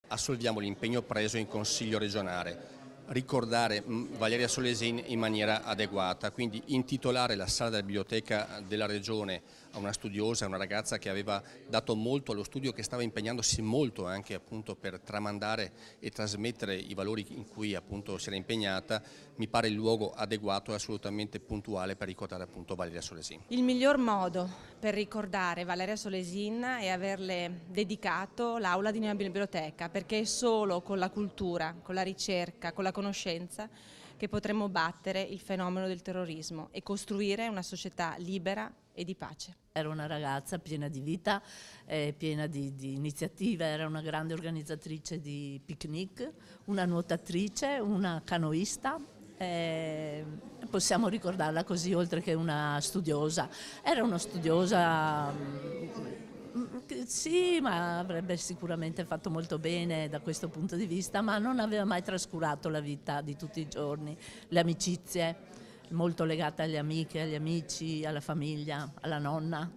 Assolviamo l'impegno preso in Consiglio regionale, ricordare Valeria Solesin in maniera adeguata, quindi intitolare la sala della biblioteca della regione a una studiosa, una ragazza che aveva dato molto allo studio, che stava impegnandosi molto anche appunto per tramandare e trasmettere i valori in cui appunto si era impegnata. Mi pare il luogo adeguato e assolutamente puntuale per ricordare appunto Valeria Solesin. Il miglior modo per ricordare Valeria Solesin è averle dedicato l'aula di una biblioteca, perché è solo con la cultura, con la ricerca, con la conoscenza che potremo battere il fenomeno del terrorismo e costruire una società libera e di pace. Era una ragazza piena di vita, piena di iniziative, era una grande organizzatrice di picnic, una nuotatrice, una canoista. Possiamo ricordarla così, oltre che una studiosa. Era una studiosa, sì, ma avrebbe sicuramente fatto molto bene da questo punto di vista, ma non aveva mai trascurato la vita di tutti i giorni, le amicizie, molto legata alle amiche, agli amici, alla famiglia, alla nonna.